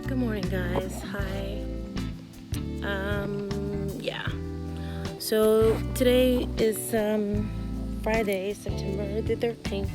Good morning, guys. Hi. Yeah. So today is Friday, September the 13th,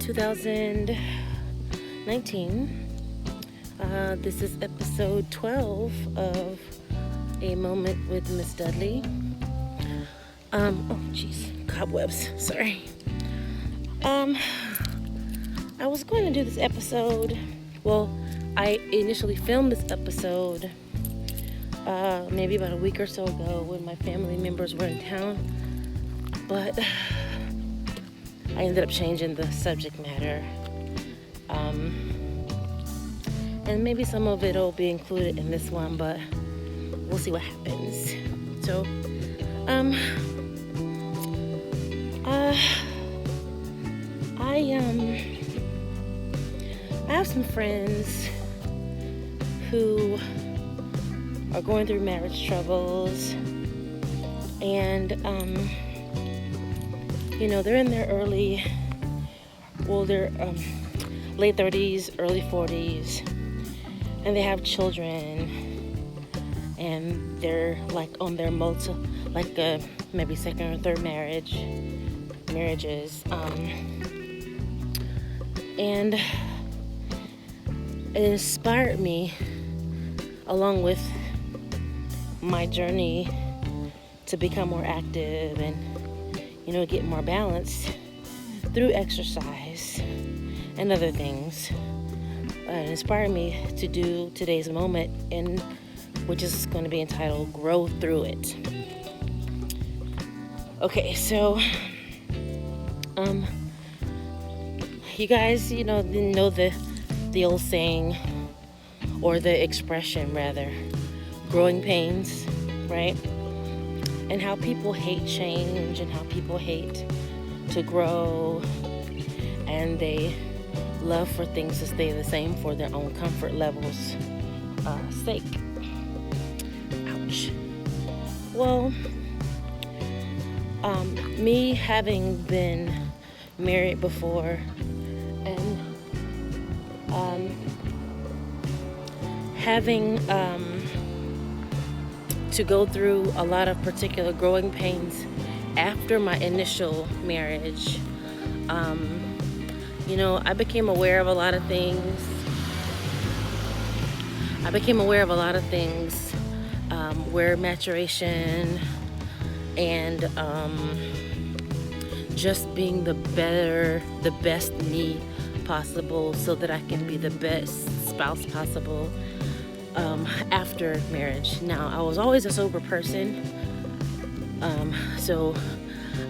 2019. This is episode 12 of A Moment with Miss Dudley. Oh, jeez, cobwebs. Sorry. I was going to do this episode. Well, I initially filmed this episode maybe about a week or so ago when my family members were in town, but I ended up changing the subject matter, and maybe some of it will be included in this one, but we'll see what happens. So I have some friends who are going through marriage troubles, and they're in their late 30s, early 40s, and they have children, and they're like on their maybe second or third marriages, and it inspired me, along with my journey to become more active and get more balanced through exercise and other things. It inspired me to do today's moment, which is going to be entitled Grow Through It. Okay, so you guys know the old saying, or the expression rather, growing pains, right? And how people hate change, and how people hate to grow, and they love for things to stay the same for their own comfort levels' sake. Ouch. Well, me having been married before, and having to go through a lot of particular growing pains after my initial marriage, I became aware of a lot of things. Where maturation and just being the best me possible, so that I can be the best spouse possible after marriage. Now, I was always a sober person, so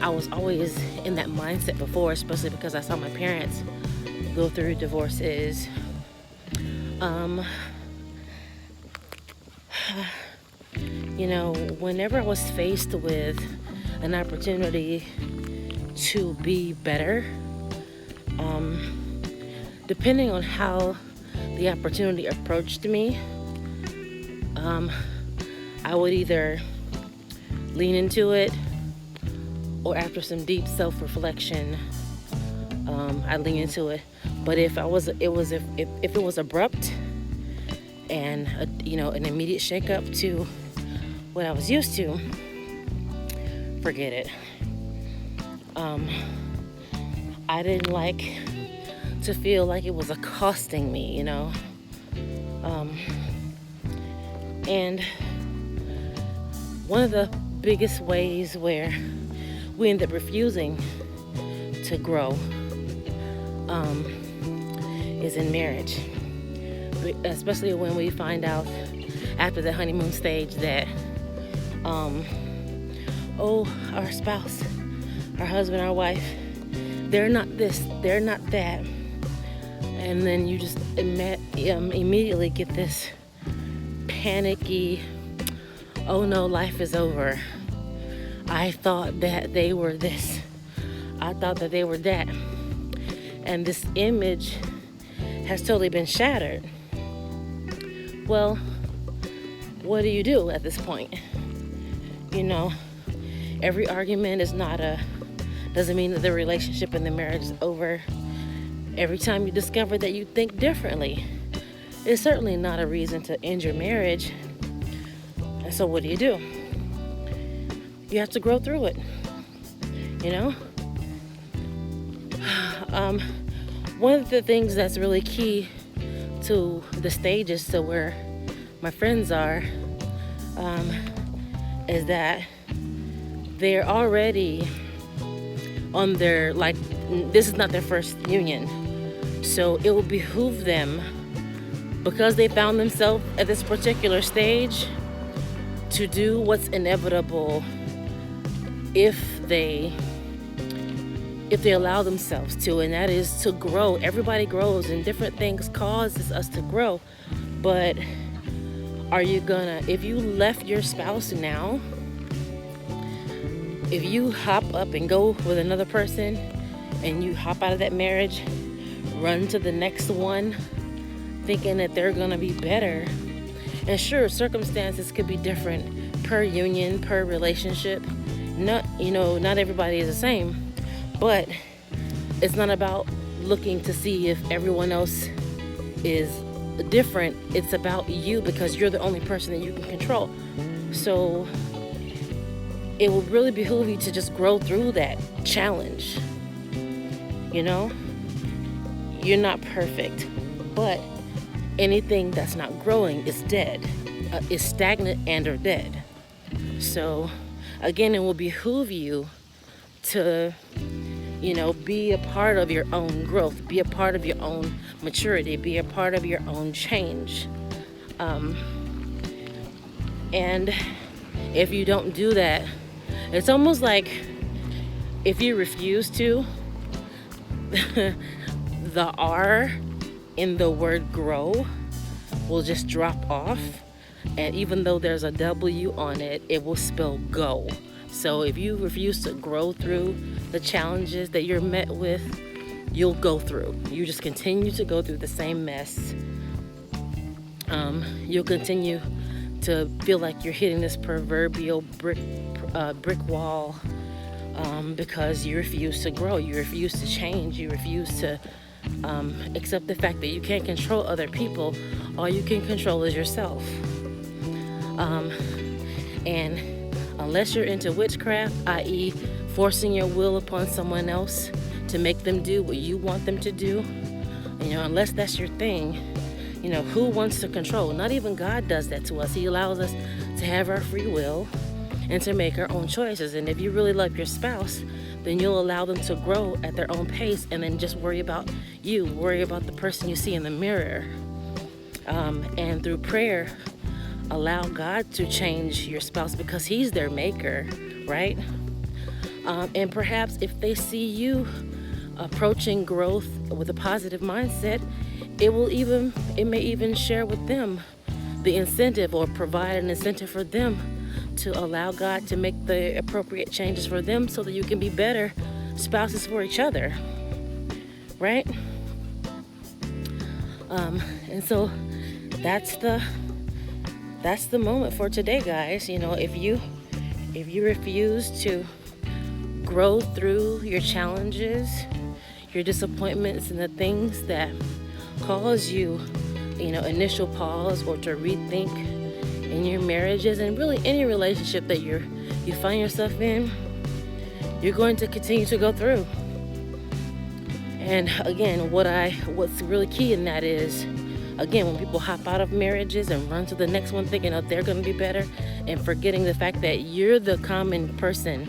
I was always in that mindset before, especially because I saw my parents go through divorces. Whenever I was faced with an opportunity to be better, depending on how the opportunity approached me, I would either lean into it, or after some deep self-reflection, I'd lean into it. But if it was abrupt and an immediate shakeup to what I was used to, forget it. I didn't like to feel like it was accosting me, and one of the biggest ways where we end up refusing to grow is in marriage, especially when we find out after the honeymoon stage that our spouse, our husband, our wife, they're not this, they're not that, and then you just immediately get this panicky, oh no, life is over. I thought that they were this. I thought that they were that. And this image has totally been shattered. Well, what do you do at this point? Every argument doesn't mean that the relationship and the marriage is over. Every time you discover that you think differently it's certainly not a reason to end your marriage. And so what do? You have to grow through it, you know? One of the things that's really key to the stages to where my friends are is that they're already on their, like, this is not their first union. So it will behoove them, because they found themselves at this particular stage, to do what's inevitable if they allow themselves to, and that is to grow. Everybody grows, and different things causes us to grow. But are you gonna, if you left your spouse now, if you hop up and go with another person and you hop out of that marriage, run to the next one thinking that they're gonna be better, and sure, circumstances could be different per union, per relationship. Not everybody is the same, but it's not about looking to see if everyone else is different. It's about you, because you're the only person that you can control. So it will really behoove you to just grow through that challenge. You're not perfect, but anything that's not growing is dead, is stagnant and or dead. So again, it will behoove you to, be a part of your own growth, be a part of your own maturity, be a part of your own change. And if you don't do that, it's almost like if you refuse to, the R in the word grow will just drop off. And even though there's a W on it, it will spell go. So if you refuse to grow through the challenges that you're met with, you'll go through. You just continue to go through the same mess. You'll continue to feel like you're hitting this proverbial brick wall, because you refuse to grow, you refuse to change, you refuse to accept the fact that you can't control other people. All you can control is yourself. And unless you're into witchcraft, i.e. forcing your will upon someone else to make them do what you want them to do, unless that's your thing, who wants to control? Not even God does that to us. He allows us to have our free will and to make our own choices. And if you really love your spouse, then you'll allow them to grow at their own pace, and then just worry about you, worry about the person you see in the mirror. And through prayer, allow God to change your spouse, because He's their maker, right? And perhaps if they see you approaching growth with a positive mindset, it may even share with them the incentive, or provide an incentive for them to allow God to make the appropriate changes for them, so that you can be better spouses for each other, right? And so that's the moment for today, guys. If you refuse to grow through your challenges, your disappointments, and the things that cause you, initial pause, or to rethink in your marriages, and really any relationship that you find yourself in, you're going to continue to go through. And again, what's really key in that is, again, when people hop out of marriages and run to the next one thinking that they're going to be better, and forgetting the fact that you're the common person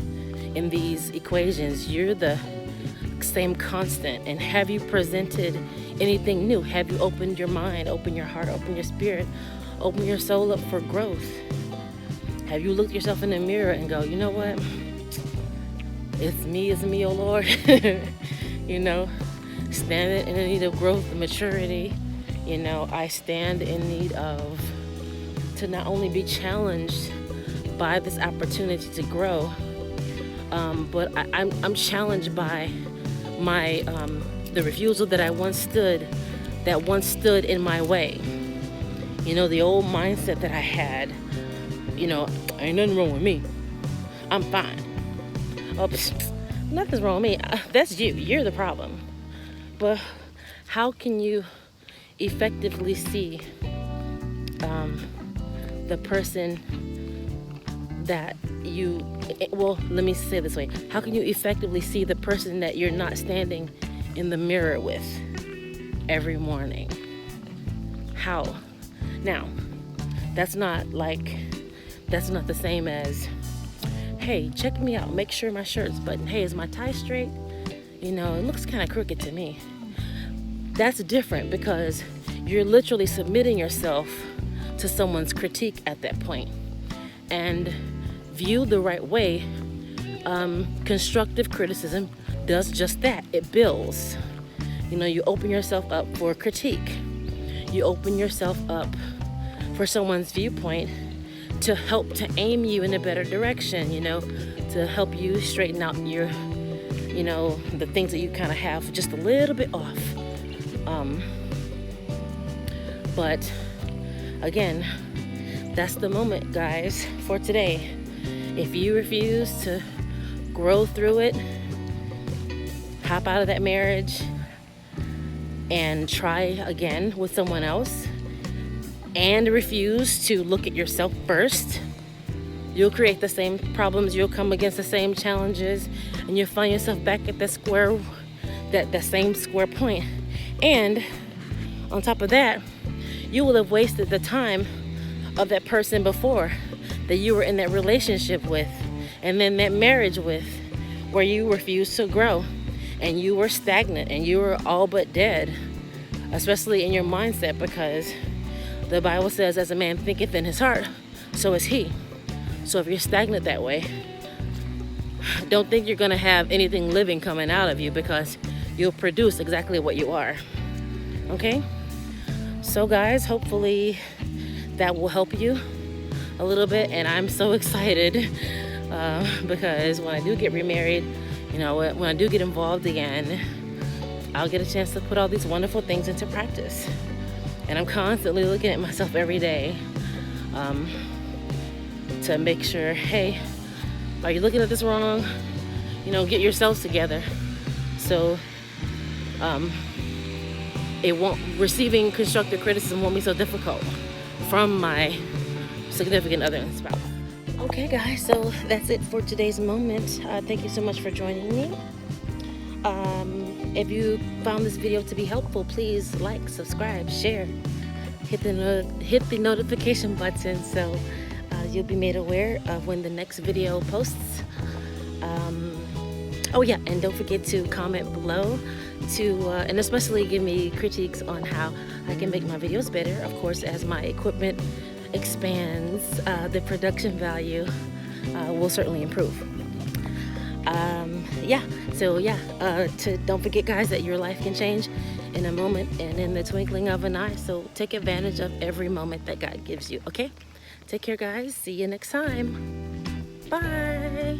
in these equations, you're the same constant. And have you presented anything new? Have you opened your mind, opened your heart, opened your spirit, open your soul up for growth? Have you looked yourself in the mirror and go, you know what? It's me, oh Lord. Standing in need of growth and maturity. I stand in need of to not only be challenged by this opportunity to grow, but I'm challenged by my the refusal that once stood in my way. The old mindset that I had, ain't nothing wrong with me. I'm fine. Oh, nothing's wrong with me. That's you. You're the problem. But how can you effectively see the person that you, well, let me say it this way. How can you effectively see the person that you're not standing in the mirror with every morning? How? Now, that's not the same as, hey, check me out, make sure my shirt's buttoned. Hey, is my tie straight? You know, it looks kind of crooked to me. That's different, because you're literally submitting yourself to someone's critique at that point. And viewed the right way, constructive criticism does just that. It builds. You know, you open yourself up for critique. You open yourself up for someone's viewpoint to help to aim you in a better direction, you know, to help you straighten out your, you know, the things that you kind of have just a little bit off. But again, that's the moment, guys, for today. If you refuse to grow through it, hop out of that marriage and try again with someone else, and refuse to look at yourself first, you'll create the same problems, you'll come against the same challenges, and you'll find yourself back at that same square point. And on top of that, you will have wasted the time of that person before that you were in that relationship with, and then that marriage with, where you refused to grow and you were stagnant and you were all but dead, especially in your mindset, because the Bible says, as a man thinketh in his heart, so is he. So if you're stagnant that way, don't think you're going to have anything living coming out of you, because you'll produce exactly what you are. Okay? So guys, hopefully that will help you a little bit. And I'm so excited because when I do get remarried, you know, when I do get involved again, I'll get a chance to put all these wonderful things into practice. And I'm constantly looking at myself every day to make sure, hey, are you looking at this wrong? You know, get yourselves together. So receiving constructive criticism won't be so difficult from my significant other and spouse. Okay guys, so that's it for today's moment. Thank you so much for joining me. If you found this video to be helpful, please like, subscribe, share, hit the notification button so you'll be made aware of when the next video posts. Oh yeah, and don't forget to comment below and especially give me critiques on how I can make my videos better. Of course, as my equipment expands, the production value will certainly improve. Don't forget, guys, that your life can change in a moment and in the twinkling of an eye. So take advantage of every moment that God gives you. Okay, take care, guys. See you next time. Bye.